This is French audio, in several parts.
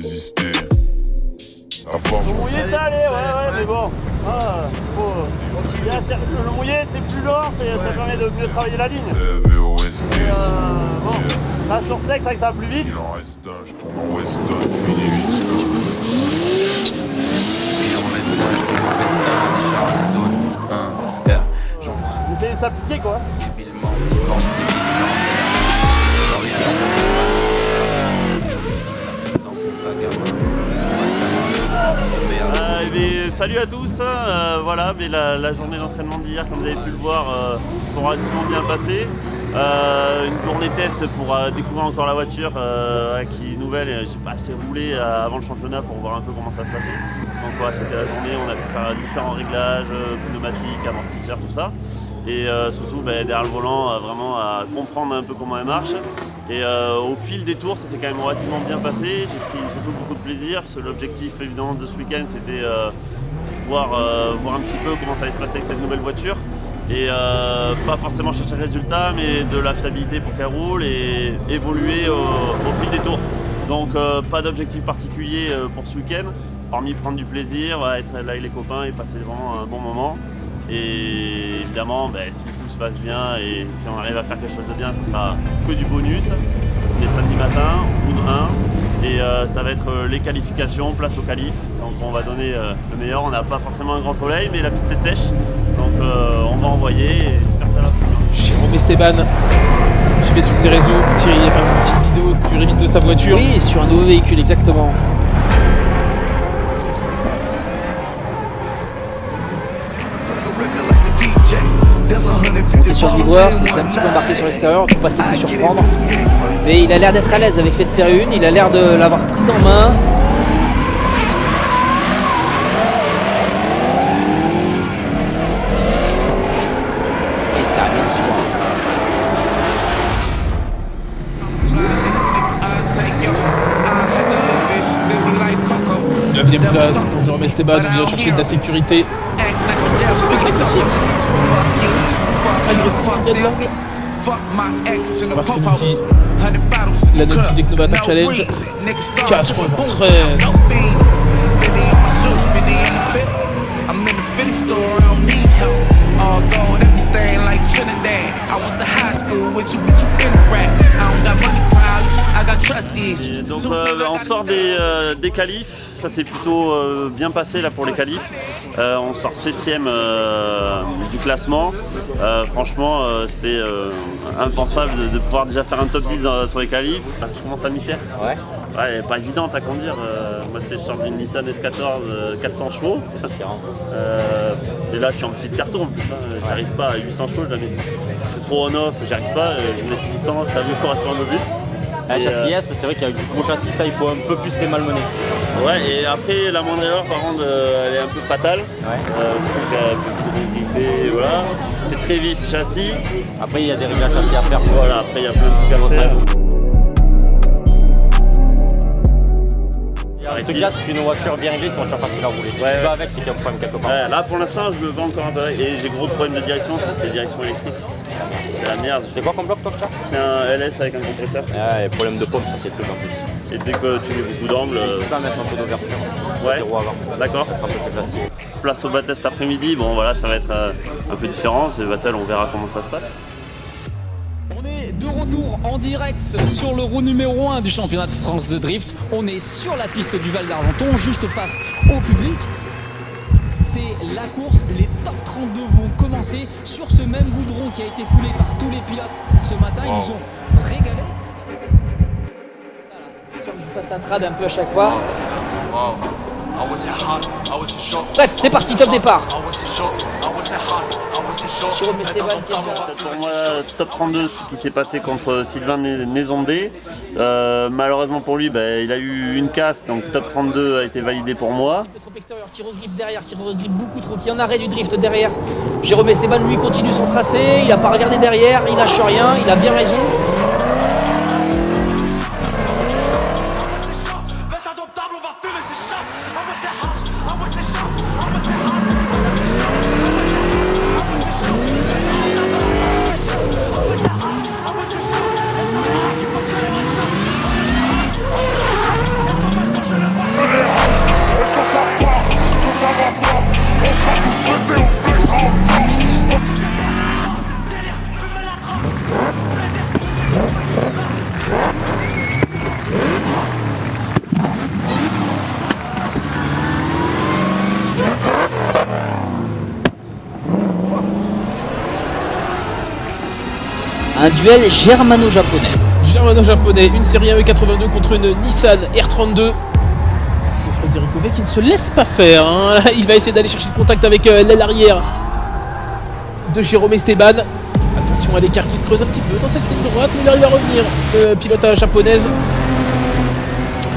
résister. Le mouillé ça allait, ouais, mais bon. Le mouillé c'est plus lent, ça permet de mieux travailler la ligne. Bon, là sur sec, c'est vrai que ça va plus vite. Il en reste un, je tourne en Weston, fini vite. Et en reste un, je tourne en Festin, Charleston, J'essaie de s'appliquer quoi. débilement, petit vent, débile, dans son sac à main. Salut à tous, voilà, mais la journée d'entraînement d'hier, comme vous avez pu le voir, sont relativement bien passées. Une journée test pour découvrir encore la voiture qui est nouvelle, et j'ai pas assez roulé avant le championnat pour voir un peu comment ça se passait. Donc voilà, c'était la journée, on a pu faire différents réglages, pneumatiques, amortisseurs, tout ça. Et surtout derrière le volant, vraiment à comprendre un peu comment elle marche. Et au fil des tours, ça s'est quand même relativement bien passé. J'ai pris surtout beaucoup de plaisir, parce que l'objectif évidemment de ce week-end, c'était voir un petit peu comment ça allait se passer avec cette nouvelle voiture. Et pas forcément chercher le résultat, mais de la fiabilité pour qu'elle roule et évoluer au fil des tours. Donc pas d'objectif particulier pour ce week-end, hormis prendre du plaisir, être là avec les copains et passer vraiment un bon moment. Et évidemment, si tout se passe bien et si on arrive à faire quelque chose de bien, ce sera que du bonus, les samedis matins ou un. Et ça va être les qualifications, place au qualif. Donc on va donner le meilleur. On n'a pas forcément un grand soleil, mais la piste est sèche. Donc on va envoyer et j'espère que ça va bien. Jérôme Esteban, je vais sur ses réseaux, Thierry a fait une petite vidéo du remise de sa voiture. Oui, sur un nouveau véhicule, exactement. Sur le livreur, c'est un petit peu embarqué sur l'extérieur, il ne faut pas se laisser surprendre. Mais il a l'air d'être à l'aise avec cette série 1, il a l'air de l'avoir prise en main. Et il se termine sur un 9ème place pour Jérôme Esteban, on vient chercher de la sécurité. Parce que nous dit la note physique Novata Challenge 93. Et donc on sort des qualifs, ça s'est plutôt bien passé là pour les qualifs. On sort 7ème du classement. Franchement c'était impensable de pouvoir déjà faire un top 10 sur les qualifs. Je commence à m'y faire. Ouais. Ouais, pas évident à conduire. Moi je sors d'une Nissan S14 400 chevaux. Et là je suis en petite carton en plus. J'arrive pas à 800 chevaux, je la mets. Je suis trop on-off, j'arrive pas. Je mets 600, ça me correspond un peu plus. La châssis S, c'est vrai qu'il y a du gros châssis, ça il faut un peu plus les malmener. Ouais, et après la moindre erreur par contre elle est un peu fatale. Ouais. Je trouve qu'elle peut gripper, voilà. C'est très vif châssis. Après il y a des réglages châssis à faire. Voilà, après il y a plein de trucs à faire. En tout cas, c'est une voiture bien réglée, c'est une voiture facile à rouler. Si tu vas avec, c'est qu'il y a un problème quelque part. Ouais, là pour l'instant je me vends encore un peu et j'ai gros problème de direction, ça c'est la direction électrique. C'est la merde. C'est quoi comme bloc toi que tu as? C'est un LS avec un compresseur. Ouais, problème de pompe, ça c'est plus en plus. Et dès que tu mets beaucoup d'angle. Tu peux mettre un peu d'ouverture. Ouais, d'accord. Ça sera un peu plus facile. Place au battle cet après-midi, bon voilà, ça va être un peu différent. C'est le battle, on verra comment ça se passe. On est de retour en direct sur le roue numéro 1 du championnat de France de drift. On est sur la piste du Val d'Argenton, juste face au public. C'est la course, les top 32 vont commencer sur ce même goudron qui a été foulé par tous les pilotes ce matin. Ils nous ont régalé. Je passe la trad un peu à chaque fois. Bref, c'est parti, top départ. Jérôme Esteban qui est Pour moi, top 32, ce qui s'est passé contre Sylvain Nézondé. Malheureusement pour lui, il a eu une casse, donc top 32 a été validé pour moi. trop extérieur, qui regrippe derrière, qui regrippe beaucoup trop, qui en arrêt du drift derrière. Jérôme Esteban, lui, continue son tracé, il n'a pas regardé derrière, il lâche rien, il a bien raison. un duel germano-japonais. Germano-japonais, une série AE82 contre une Nissan R32. Federico V qui ne se laisse pas faire, hein. Il va essayer d'aller chercher le contact avec l'aile arrière de Jérôme Esteban. Attention à l'écart qui se creuse un petit peu dans cette ligne droite, mais il arrive à revenir. Le pilote japonaise.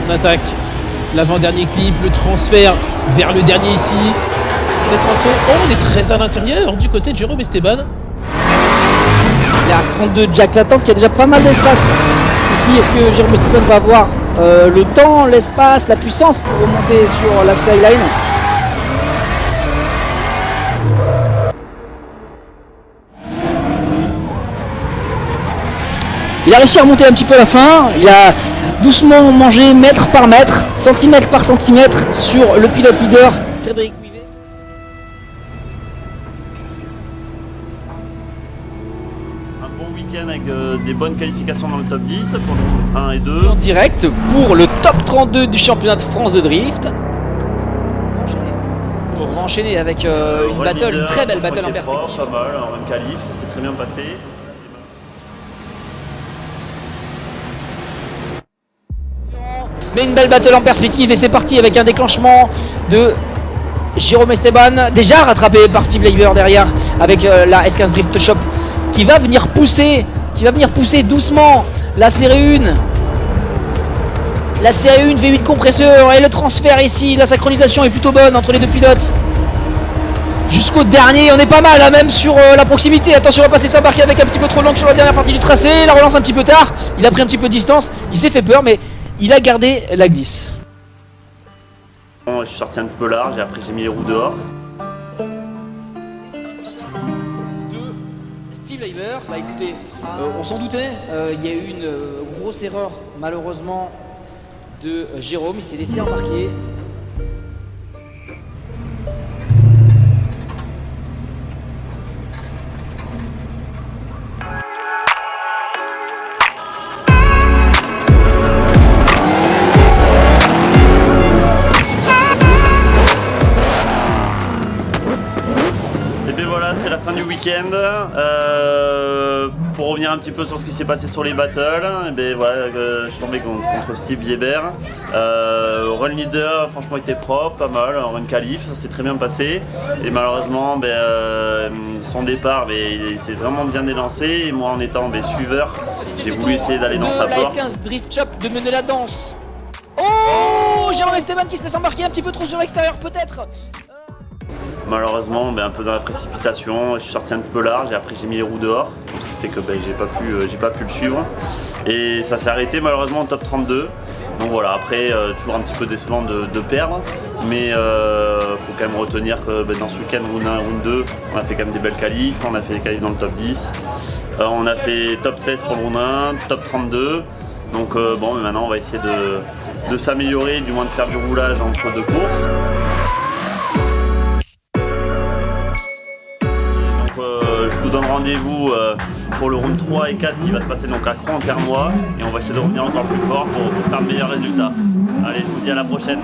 On attaque l'avant-dernier clip, le transfert vers le dernier ici. Peut-être un saut. Oh, on est très à l'intérieur du côté de Jérôme Esteban. La R32 Jack Latente qui a déjà pas mal d'espace. Ici, est-ce que Jérôme Esteban va avoir le temps, l'espace, la puissance pour remonter sur la skyline? Il a réussi à remonter un petit peu à la fin. Il a doucement mangé mètre par mètre, centimètre par centimètre sur le pilote leader Frédéric Wivet. Un bon week-end avec des bonnes qualifications dans le top 10 pour le 1 et 2. En direct pour le top 32 du championnat de France de drift. On va enchaîner avec une battle, une très belle battle en perspective. Pas mal, en run qualif, ça s'est très bien passé. Mais une belle battle en perspective et c'est parti avec un déclenchement de Jérôme Esteban, déjà rattrapé par Steve Leiber derrière avec la S15 Drift Shop qui va venir pousser doucement la série 1. La série 1 V8 compresseur et le transfert ici, la synchronisation est plutôt bonne entre les deux pilotes. Jusqu'au dernier, on est pas mal, hein, même sur la proximité. Attention, on va passer s'embarquer avec un petit peu trop long sur la dernière partie du tracé. La relance un petit peu tard, il a pris un petit peu de distance, il s'est fait peur mais il a gardé la glisse. Bon, je suis sorti un petit peu large et après j'ai mis les roues dehors. Steve Leiber, bah écoutez, on s'en doutait, il y a eu une grosse erreur malheureusement de Jérôme, il s'est laissé embarquer. C'est la fin du week-end. Pour revenir un petit peu sur ce qui s'est passé sur les battles, et ben voilà, je suis tombé contre Steve Leiber. Run leader, franchement, était propre, pas mal. Run qualif, ça s'est très bien passé. Et malheureusement, son départ, il s'est vraiment bien élancé. Et moi, en étant suiveur, j'ai voulu essayer d'aller dans sa porte. La S15 Drift Shop de mener la danse. Oh, Jérôme Esteban qui se laisse embarquer un petit peu trop sur l'extérieur, peut-être. Malheureusement, un peu dans la précipitation, je suis sorti un petit peu large et après j'ai mis les roues dehors, ce qui fait que j'ai pas pu le suivre. Et ça s'est arrêté malheureusement au top 32. Donc voilà, après toujours un petit peu décevant de perdre, mais faut quand même retenir que dans ce week-end, round 1, round 2, on a fait quand même des belles qualifs, on a fait des qualifs dans le top 10, on a fait top 16 pour le round 1, top 32. Donc bon, mais maintenant on va essayer de s'améliorer, du moins de faire du roulage entre deux courses. Je vous donne rendez-vous pour le round 3 et 4 qui va se passer donc à Cron-en-Ternois et on va essayer de revenir encore plus fort pour faire de meilleurs résultats. Allez, je vous dis à la prochaine.